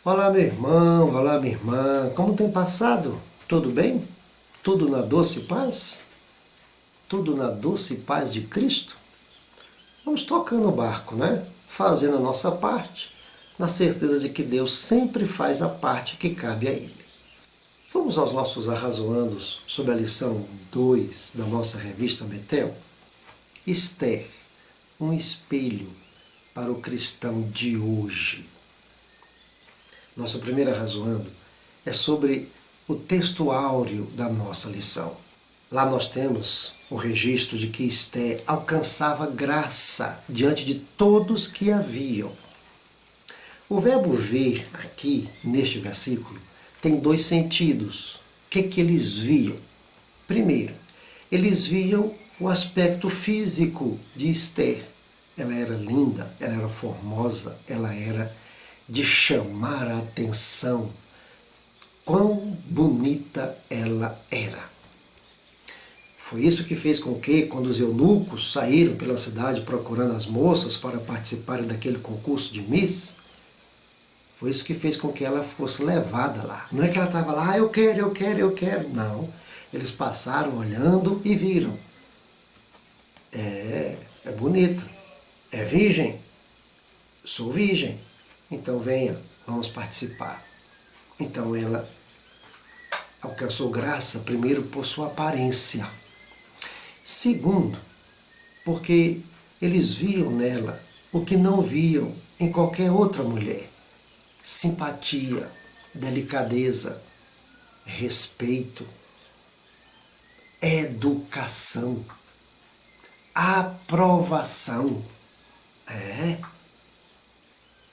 Olá, meu irmão, olá, minha irmã. Como tem passado? Tudo bem? Tudo na doce paz? Tudo na doce paz de Cristo? Vamos tocando o barco, né? Fazendo a nossa parte, na certeza de que Deus sempre faz a parte que cabe a Ele. Vamos aos nossos arrazoandos sobre a lição 2 da nossa revista Betel? Esther, um espelho para o cristão de hoje. Nosso primeiro arrazoando é sobre o texto áureo da nossa lição. Lá nós temos o registro de que Esté alcançava graça diante de todos que a viam. O verbo ver aqui, neste versículo, tem dois sentidos. O que eles viam? Primeiro, eles viam o aspecto físico de Esther. Ela era linda, ela era formosa, ela era de chamar a atenção. Quão bonita ela era. Foi isso que fez com que, quando os eunucos saíram pela cidade procurando as moças para participarem daquele concurso de Miss, foi isso que fez com que ela fosse levada lá. Não é que ela estava lá, eu quero, eu quero, eu quero. Não. Eles passaram olhando e viram. É bonita. É virgem? Sou virgem. Então venha, vamos participar. Então ela alcançou graça, primeiro, por sua aparência. Segundo, porque eles viam nela o que não viam em qualquer outra mulher. Simpatia, delicadeza, respeito, educação, aprovação.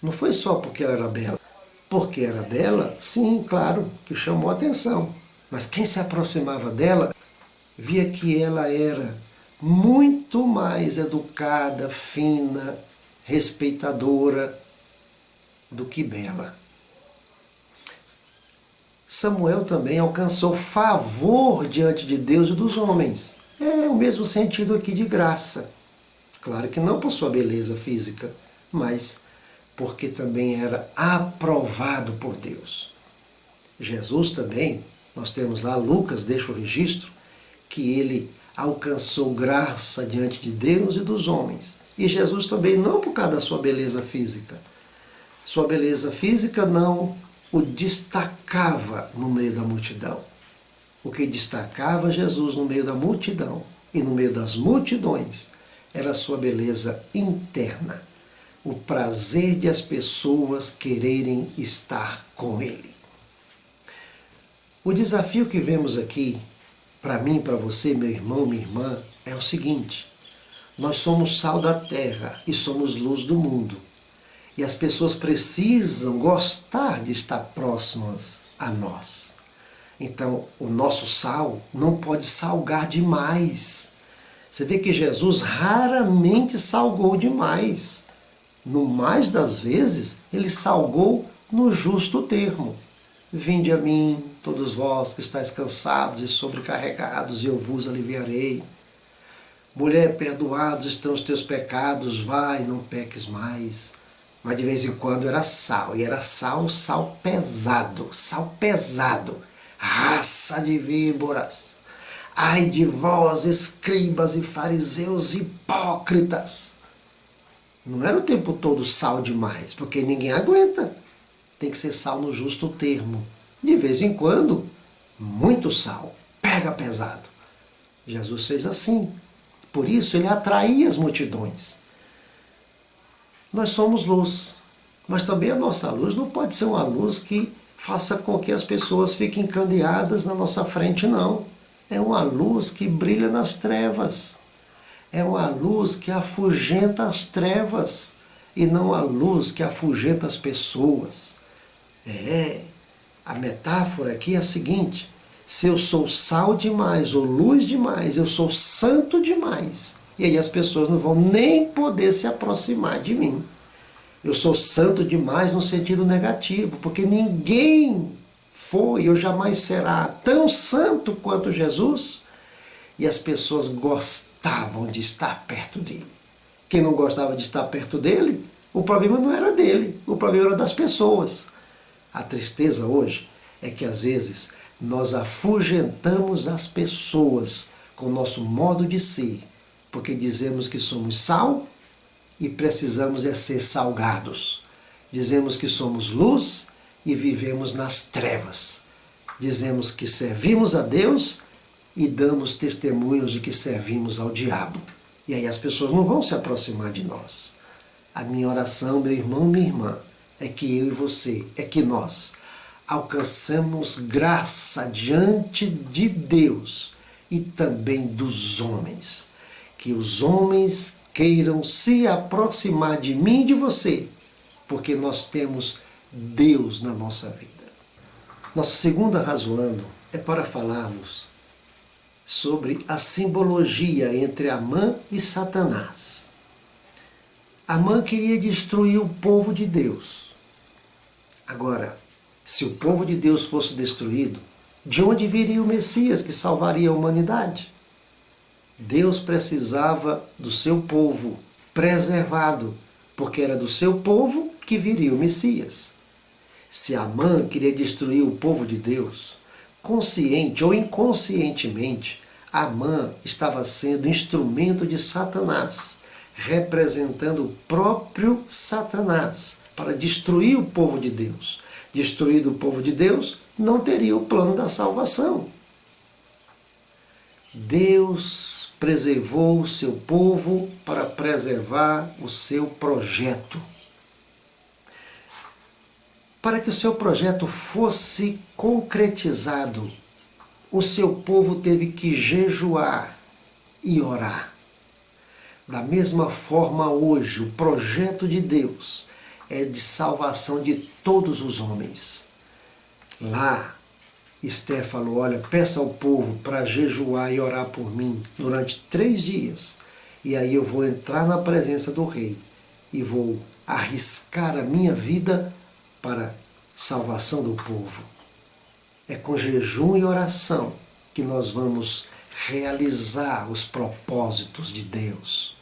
Não foi só porque ela era bela. Porque era bela, sim, claro, que chamou a atenção. Mas quem se aproximava dela via que ela era muito mais educada, fina, respeitadora do que bela. Samuel também alcançou favor diante de Deus e dos homens. É o mesmo sentido aqui de graça. Claro que não por sua beleza física, mas porque também era aprovado por Deus. Jesus também, nós temos lá, Lucas deixa o registro, que ele alcançou graça diante de Deus e dos homens. E Jesus também, não por causa da sua beleza física. Sua beleza física não o destacava no meio da multidão. O que destacava Jesus no meio da multidão e no meio das multidões era a sua beleza interna. O prazer de as pessoas quererem estar com ele. O desafio que vemos aqui, para mim, para você, meu irmão, minha irmã, é o seguinte: nós somos sal da terra e somos luz do mundo. E as pessoas precisam gostar de estar próximas a nós. Então, o nosso sal não pode salgar demais. Você vê que Jesus raramente salgou demais. No mais das vezes, ele salgou no justo termo. Vinde a mim, todos vós que estáis cansados e sobrecarregados, e eu vos aliviarei. Mulher, perdoados estão os teus pecados, vai, não peques mais. Mas de vez em quando era sal, e era sal pesado, raça de víboras. Ai de vós, escribas e fariseus hipócritas. Não era o tempo todo sal demais, porque ninguém aguenta. Tem que ser sal no justo termo. De vez em quando, muito sal, pega pesado. Jesus fez assim. Por isso ele atraía as multidões. Nós somos luz, mas também a nossa luz não pode ser uma luz que faça com que as pessoas fiquem candeadas na nossa frente, não. É uma luz que brilha nas trevas. É uma luz que afugenta as trevas e não a luz que afugenta as pessoas. A metáfora aqui é a seguinte: se eu sou sal demais ou luz demais, eu sou santo demais. E aí as pessoas não vão nem poder se aproximar de mim. Eu sou santo demais no sentido negativo, porque ninguém foi ou jamais será tão santo quanto Jesus. E as pessoas gostavam de estar perto dele. Quem não gostava de estar perto dele, o problema não era dele, o problema era das pessoas. A tristeza hoje é que às vezes nós afugentamos as pessoas com o nosso modo de ser, porque dizemos que somos sal e precisamos ser salgados. Dizemos que somos luz e vivemos nas trevas. Dizemos que servimos a Deus e damos testemunhos de que servimos ao diabo. E aí as pessoas não vão se aproximar de nós. A minha oração, meu irmão, minha irmã, é que eu e você, é que nós alcancemos graça diante de Deus e também dos homens. Que os homens queiram se aproximar de mim e de você, porque nós temos Deus na nossa vida. Nossa segunda razoando é para falarmos sobre a simbologia entre Amã e Satanás. Amã queria destruir o povo de Deus. Agora, se o povo de Deus fosse destruído, de onde viria o Messias que salvaria a humanidade? Deus precisava do seu povo preservado, porque era do seu povo que viria o Messias. Se Amã queria destruir o povo de Deus, consciente ou inconscientemente, Amã estava sendo instrumento de Satanás, representando o próprio Satanás, para destruir o povo de Deus. Destruído o povo de Deus, não teria o plano da salvação. Deus preservou o seu povo para preservar o seu projeto. Para que o seu projeto fosse concretizado, o seu povo teve que jejuar e orar. Da mesma forma, hoje, o projeto de Deus é de salvação de todos os homens. Lá, Esther falou, olha, peça ao povo para jejuar e orar por mim durante 3 dias. E aí eu vou entrar na presença do rei e vou arriscar a minha vida para salvação do povo. É com jejum e oração que nós vamos realizar os propósitos de Deus.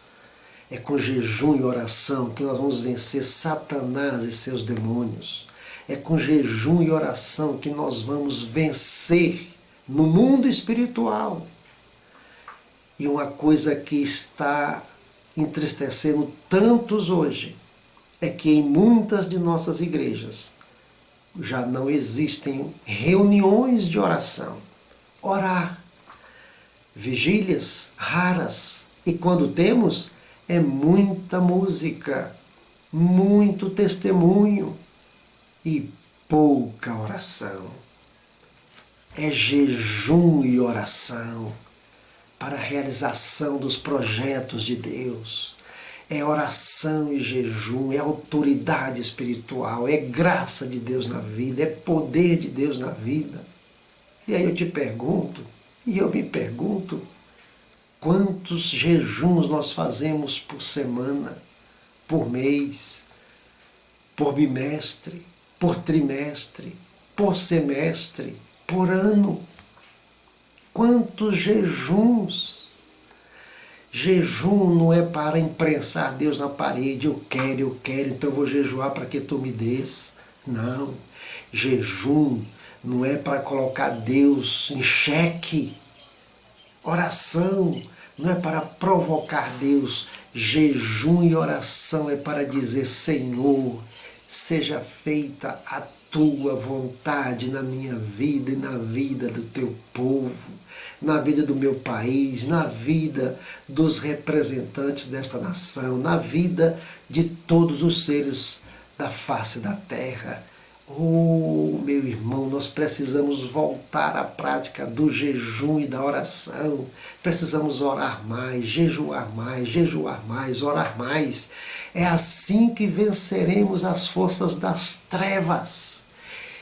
É com jejum e oração que nós vamos vencer Satanás e seus demônios. É com jejum e oração que nós vamos vencer no mundo espiritual. E uma coisa que está entristecendo tantos hoje é que em muitas de nossas igrejas já não existem reuniões de oração. Orar. Vigílias raras. E quando temos, é muita música, muito testemunho e pouca oração. É jejum e oração para a realização dos projetos de Deus. É oração e jejum, é autoridade espiritual, é graça de Deus na vida, é poder de Deus na vida. E aí eu te pergunto, e eu me pergunto, quantos jejuns nós fazemos por semana, por mês, por bimestre, por trimestre, por semestre, por ano? Quantos jejuns? Jejum não é para imprensar Deus na parede, eu quero, então eu vou jejuar para que tu me des. Não. Jejum não é para colocar Deus em xeque. Oração não é para provocar Deus. Jejum e oração é para dizer, Senhor, seja feita a tua vontade na minha vida e na vida do teu povo, na vida do meu país, na vida dos representantes desta nação, na vida de todos os seres da face da terra. Oh, meu irmão, nós precisamos voltar à prática do jejum e da oração. Precisamos orar mais, jejuar mais, orar mais. É assim que venceremos as forças das trevas.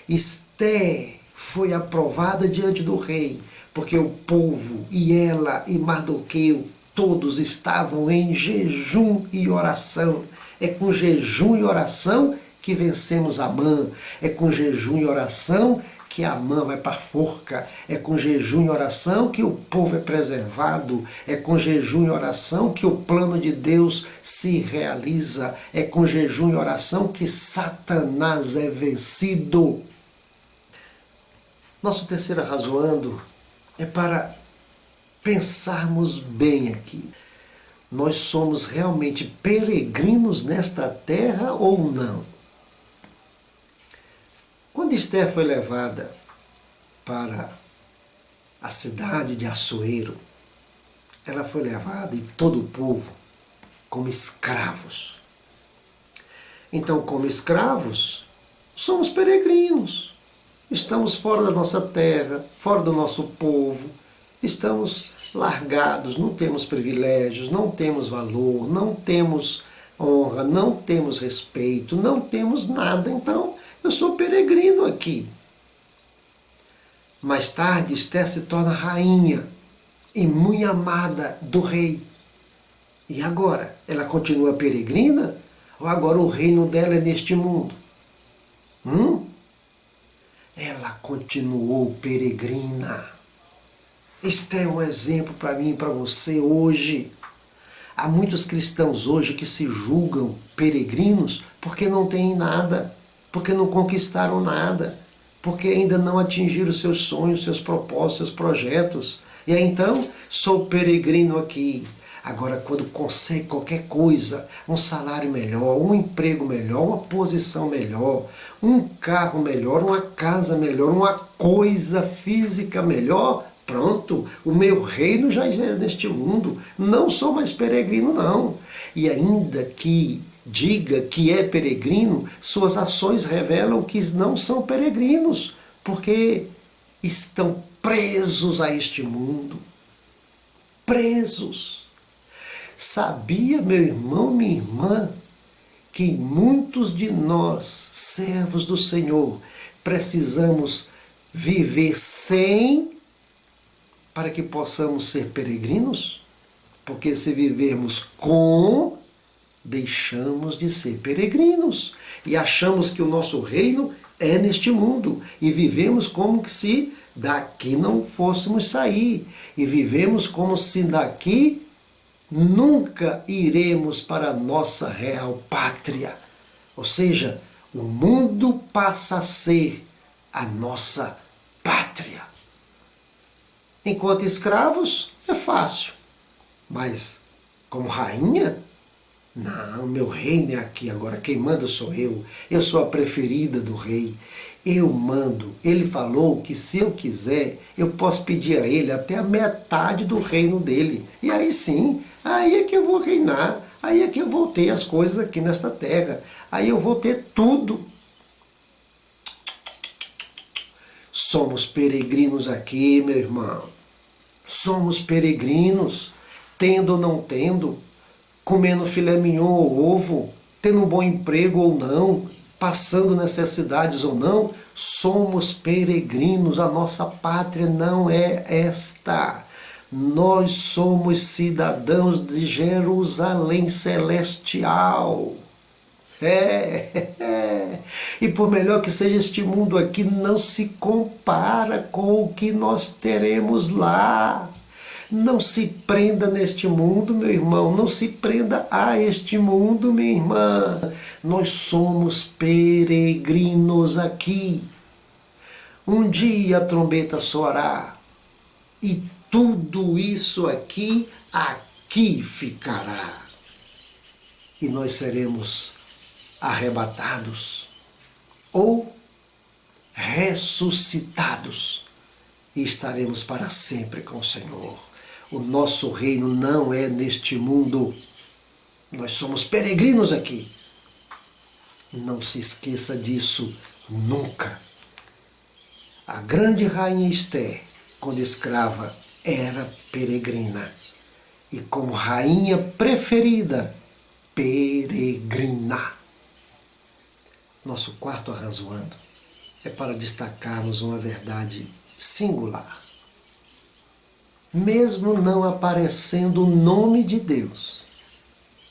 Esther foi aprovada diante do rei, porque o povo e ela e Mardoqueu, todos estavam em jejum e oração. É com jejum e oração que vencemos Amã. É com jejum e oração que Amã vai para a forca. É com jejum e oração que o povo é preservado. É com jejum e oração que o plano de Deus se realiza. É com jejum e oração que Satanás é vencido. Nosso terceiro arrazoando é para pensarmos bem aqui. Nós somos realmente peregrinos nesta terra ou não? Quando Esther foi levada para a cidade de Assuero, ela foi levada e todo o povo como escravos. Então, como escravos, somos peregrinos. Estamos fora da nossa terra, fora do nosso povo. Estamos largados, não temos privilégios, não temos valor, não temos honra, não temos respeito, não temos nada. Então, eu sou peregrino aqui. Mais tarde, Esther se torna rainha e muito amada do rei. E agora? Ela continua peregrina? Ou agora o reino dela é neste mundo? Ela continuou peregrina. Este é um exemplo para mim e para você hoje. Há muitos cristãos hoje que se julgam peregrinos porque não têm nada, porque não conquistaram nada, porque ainda não atingiram seus sonhos, seus propósitos, seus projetos. E aí então, sou peregrino aqui. Agora, quando consegue qualquer coisa, um salário melhor, um emprego melhor, uma posição melhor, um carro melhor, uma casa melhor, uma coisa física melhor, pronto, o meu reino já é neste mundo. Não sou mais peregrino, não. E ainda que diga que é peregrino, suas ações revelam que não são peregrinos, porque estão presos a este mundo. Presos. Sabia, meu irmão, minha irmã, que muitos de nós, servos do Senhor, precisamos viver sem para que possamos ser peregrinos? Porque se vivermos com, deixamos de ser peregrinos e achamos que o nosso reino é neste mundo e vivemos como se daqui não fôssemos sair e vivemos como se daqui nunca iremos para a nossa real pátria. Ou seja, o mundo passa a ser a nossa pátria. Enquanto escravos, é fácil. Mas, como rainha, não, meu reino é aqui agora, quem manda sou eu sou a preferida do rei, eu mando. Ele falou que se eu quiser, eu posso pedir a ele até a metade do reino dele. E aí sim, aí é que eu vou reinar, aí é que eu vou ter as coisas aqui nesta terra, aí eu vou ter tudo. Somos peregrinos aqui, meu irmão. Somos peregrinos, tendo ou não tendo, comendo filé mignon ou ovo, tendo um bom emprego ou não, passando necessidades ou não, somos peregrinos. A nossa pátria não é esta. Nós somos cidadãos de Jerusalém celestial. E por melhor que seja este mundo aqui, não se compara com o que nós teremos lá. Não se prenda neste mundo, meu irmão, não se prenda a este mundo, minha irmã. Nós somos peregrinos aqui. Um dia a trombeta soará e tudo isso aqui ficará. E nós seremos arrebatados ou ressuscitados e estaremos para sempre com o Senhor. O nosso reino não é neste mundo. Nós somos peregrinos aqui. Não se esqueça disso nunca. A grande rainha Esther, quando escrava, era peregrina. E como rainha preferida, peregrina. Nosso quarto arrazoando é para destacarmos uma verdade singular. Mesmo não aparecendo o nome de Deus,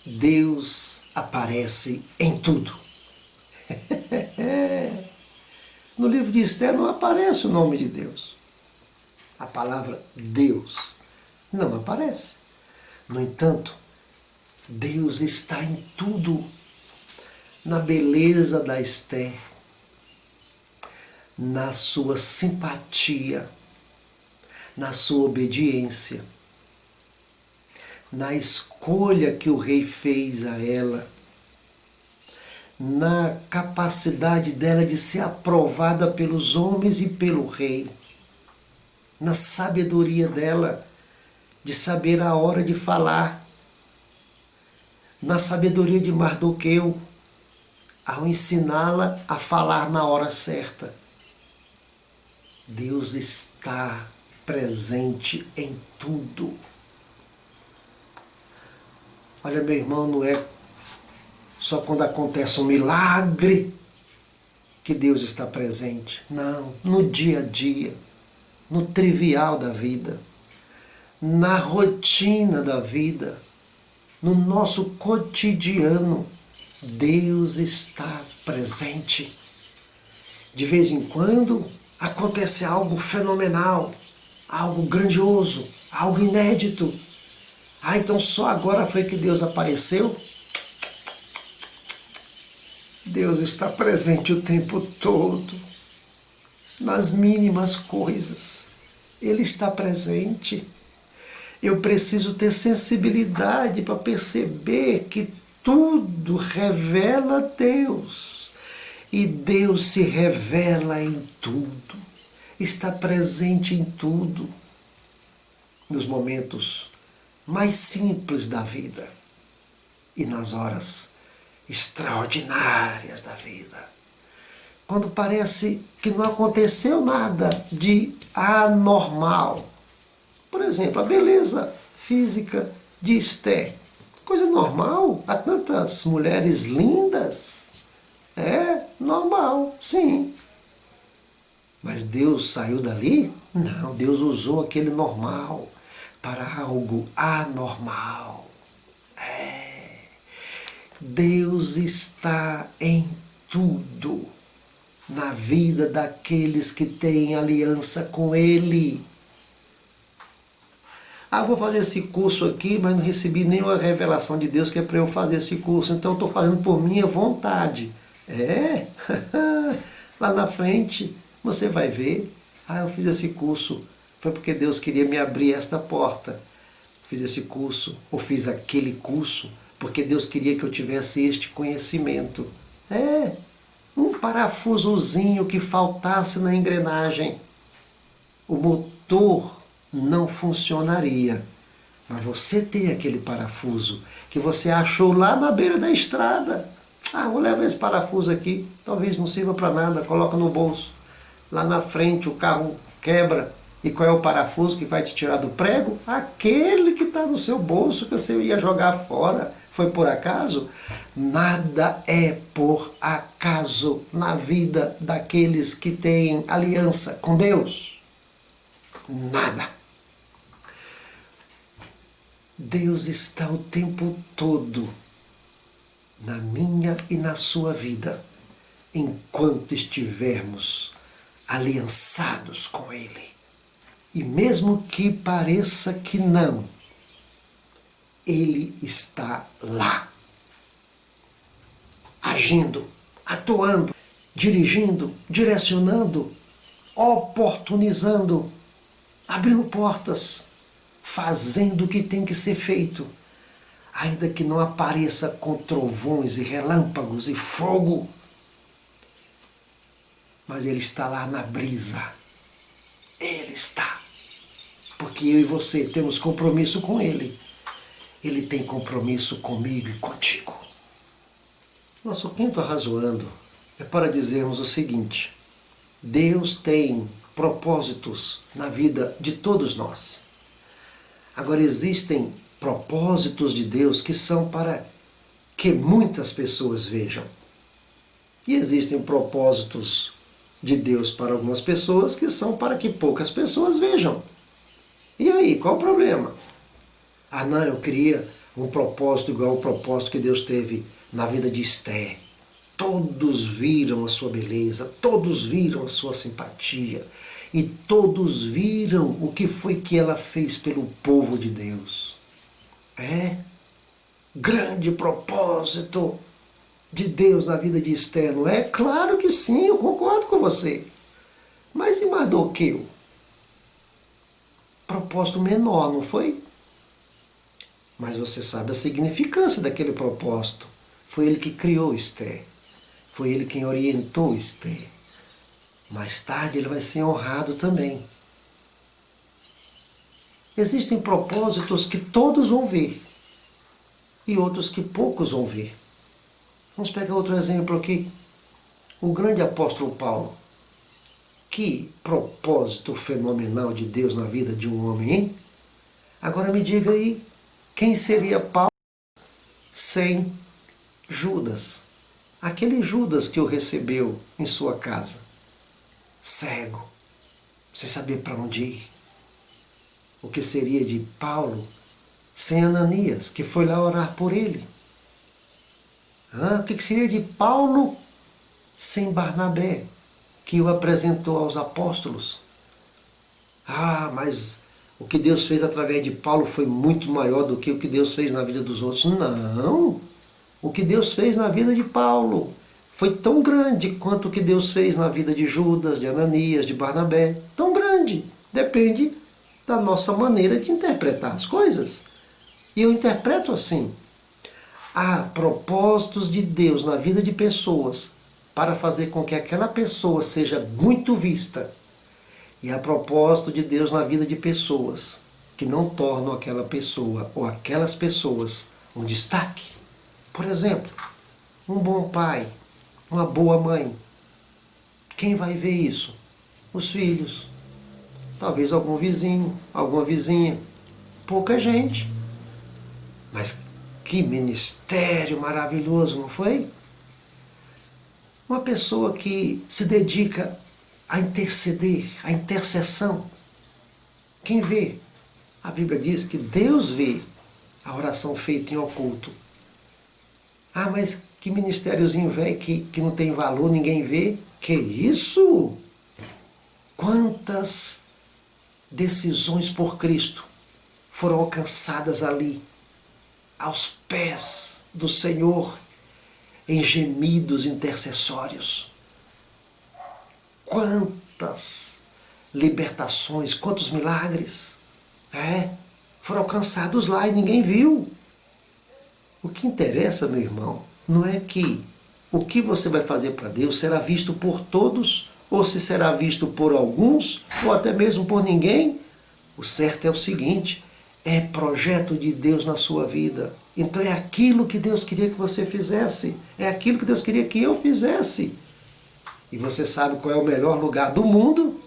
Deus aparece em tudo. No livro de Esther não aparece o nome de Deus. A palavra Deus não aparece. No entanto, Deus está em tudo. Na beleza da Esther, na sua simpatia, na sua obediência, na escolha que o rei fez a ela, na capacidade dela de ser aprovada pelos homens e pelo rei, na sabedoria dela de saber a hora de falar, na sabedoria de Mardoqueu, ao ensiná-la a falar na hora certa. Deus está presente em tudo. Olha, meu irmão, não é só quando acontece um milagre que Deus está presente. Não, no dia a dia, no trivial da vida, na rotina da vida, no nosso cotidiano, Deus está presente. De vez em quando acontece algo fenomenal, algo grandioso, algo inédito. Ah, então só agora foi que Deus apareceu? Deus está presente o tempo todo, nas mínimas coisas. Ele está presente. Eu preciso ter sensibilidade para perceber que tudo revela Deus. E Deus se revela em tudo. Está presente em tudo. Nos momentos mais simples da vida e nas horas extraordinárias da vida. Quando parece que não aconteceu nada de anormal. Por exemplo, a beleza física de Esther. Coisa normal. Há tantas mulheres lindas. É normal, sim. Mas Deus saiu dali? Não, Deus usou aquele normal para algo anormal. Deus está em tudo, na vida daqueles que têm aliança com Ele. Ah, vou fazer esse curso aqui, mas não recebi nenhuma revelação de Deus que é para eu fazer esse curso, então estou fazendo por minha vontade. É? Lá na frente você vai ver. Ah, eu fiz esse curso, foi porque Deus queria me abrir esta porta. Fiz esse curso, ou fiz aquele curso, porque Deus queria que eu tivesse este conhecimento. É, um parafusozinho que faltasse na engrenagem. O motor não funcionaria. Mas você tem aquele parafuso que você achou lá na beira da estrada. Ah, vou levar esse parafuso aqui, talvez não sirva para nada, coloca no bolso. Lá na frente o carro quebra. E qual é o parafuso que vai te tirar do prego? Aquele que está no seu bolso que você ia jogar fora. Foi por acaso? Nada é por acaso na vida daqueles que têm aliança com Deus. Nada. Deus está o tempo todo na minha e na sua vida, enquanto estivermos aliançados com Ele. E mesmo que pareça que não, Ele está lá, agindo, atuando, dirigindo, direcionando, oportunizando, abrindo portas, fazendo o que tem que ser feito, ainda que não apareça com trovões e relâmpagos e fogo. Mas Ele está lá na brisa. Ele está. Porque eu e você temos compromisso com Ele. Ele tem compromisso comigo e contigo. Nosso quinto arrazoando é para dizermos o seguinte: Deus tem propósitos na vida de todos nós. Agora, existem propósitos de Deus que são para que muitas pessoas vejam. E existem propósitos de Deus para algumas pessoas que são para que poucas pessoas vejam. E aí, qual o problema? Ah, não, eu queria um propósito igual ao propósito que Deus teve na vida de Esther. Todos viram a sua beleza, todos viram a sua simpatia e todos viram o que foi que ela fez pelo povo de Deus. É grande propósito de Deus na vida de Esther, não é? Claro que sim, eu concordo com você. Mas e Mardoqueu? Propósito menor, não foi? Mas você sabe a significância daquele propósito. Foi ele que criou Esther. Foi ele quem orientou Esther. Mais tarde ele vai ser honrado também. Existem propósitos que todos vão ver e outros que poucos vão ver. Vamos pegar outro exemplo aqui. O grande apóstolo Paulo. Que propósito fenomenal de Deus na vida de um homem, hein? Agora me diga aí, quem seria Paulo sem Judas? Aquele Judas que o recebeu em sua casa, cego, sem saber para onde ir. O que seria de Paulo sem Ananias, que foi lá orar por ele? O que seria de Paulo sem Barnabé, que o apresentou aos apóstolos? Mas o que Deus fez através de Paulo foi muito maior do que o que Deus fez na vida dos outros. Não! O que Deus fez na vida de Paulo foi tão grande quanto o que Deus fez na vida de Judas, de Ananias, de Barnabé. Tão grande. Depende da nossa maneira de interpretar as coisas. E eu interpreto assim. Há propósitos de Deus na vida de pessoas para fazer com que aquela pessoa seja muito vista. E há propósito de Deus na vida de pessoas que não tornam aquela pessoa ou aquelas pessoas um destaque. Por exemplo, um bom pai, uma boa mãe. Quem vai ver isso? Os filhos. Talvez algum vizinho, alguma vizinha. Pouca gente. Mas que ministério maravilhoso, não foi? Uma pessoa que se dedica a interceder, a intercessão. Quem vê? A Bíblia diz que Deus vê a oração feita em oculto. Mas que ministériozinho velho que não tem valor, ninguém vê. Que isso? Quantas decisões por Cristo foram alcançadas ali, aos pés do Senhor, em gemidos intercessórios. Quantas libertações, quantos milagres foram alcançados lá e ninguém viu. O que interessa, meu irmão, não é que o que você vai fazer para Deus será visto por todos, ou se será visto por alguns, ou até mesmo por ninguém. O certo é o seguinte, é projeto de Deus na sua vida. Então é aquilo que Deus queria que você fizesse, é aquilo que Deus queria que eu fizesse. E você sabe qual é o melhor lugar do mundo?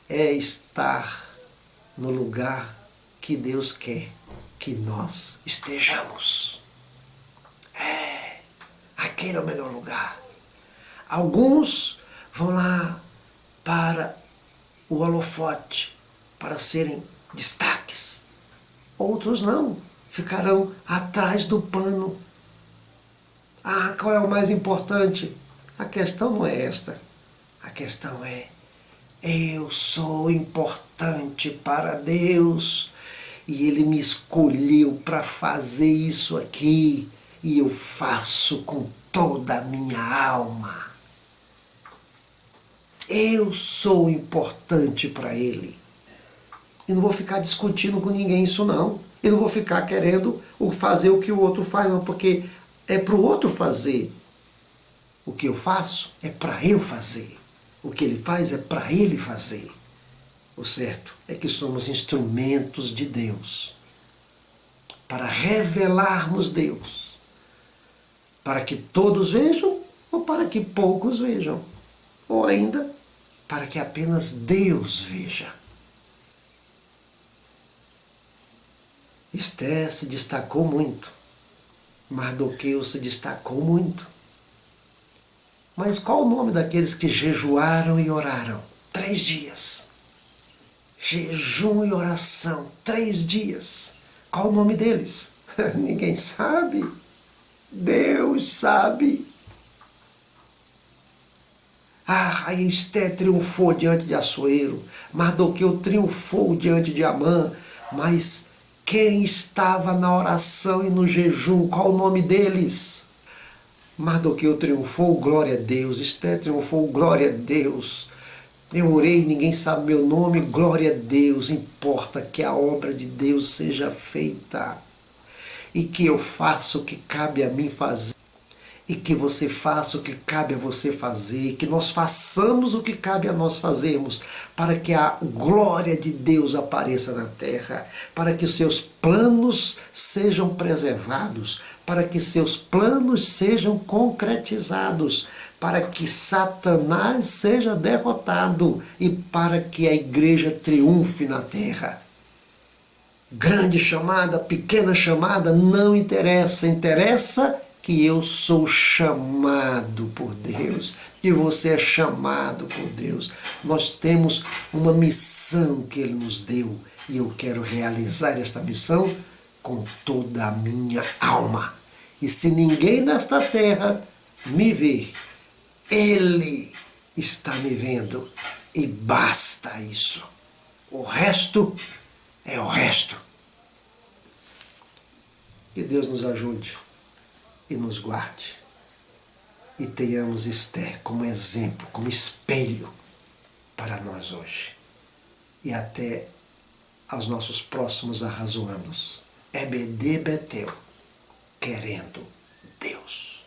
É estar no lugar que Deus quer que nós estejamos. Aquele é o melhor lugar. Alguns vão lá para o holofote, para serem destaques. Outros não, ficarão atrás do pano. Qual é o mais importante? A questão não é esta. A questão é, eu sou importante para Deus e Ele me escolheu para fazer isso aqui e eu faço com toda a minha alma. Eu sou importante para Ele. E não vou ficar discutindo com ninguém isso não. Eu não vou ficar querendo fazer o que o outro faz não, porque é para o outro fazer. O que eu faço é para eu fazer. O que ele faz é para ele fazer. O certo é que somos instrumentos de Deus para revelarmos Deus. Para que todos vejam ou para que poucos vejam. Ou ainda, para que apenas Deus veja. Esther se destacou muito. Mardoqueu se destacou muito. Mas qual o nome daqueles que jejuaram e oraram? 3 dias. Jejum e oração, 3 dias. Qual o nome deles? Ninguém sabe. Deus sabe. A rainha Esté triunfou diante de Assuero, Mardoqueu triunfou diante de Amã, mas quem estava na oração e no jejum, qual o nome deles? Mardoqueu triunfou, glória a Deus. Esté triunfou, glória a Deus. Eu orei, ninguém sabe meu nome, glória a Deus. Importa que a obra de Deus seja feita e que eu faça o que cabe a mim fazer. E que você faça o que cabe a você fazer, que nós façamos o que cabe a nós fazermos, para que a glória de Deus apareça na terra, para que seus planos sejam preservados, para que seus planos sejam concretizados, para que Satanás seja derrotado e para que a igreja triunfe na terra. Grande chamada, pequena chamada, não interessa, interessa que eu sou chamado por Deus, e você é chamado por Deus. Nós temos uma missão que Ele nos deu, e eu quero realizar esta missão com toda a minha alma. E se ninguém nesta terra me ver, Ele está me vendo, e basta isso. O resto é o resto. Que Deus nos ajude e nos guarde. E tenhamos Esté como exemplo, como espelho para nós hoje. E até aos nossos próximos arrazoandos. EBD Betel, querendo Deus.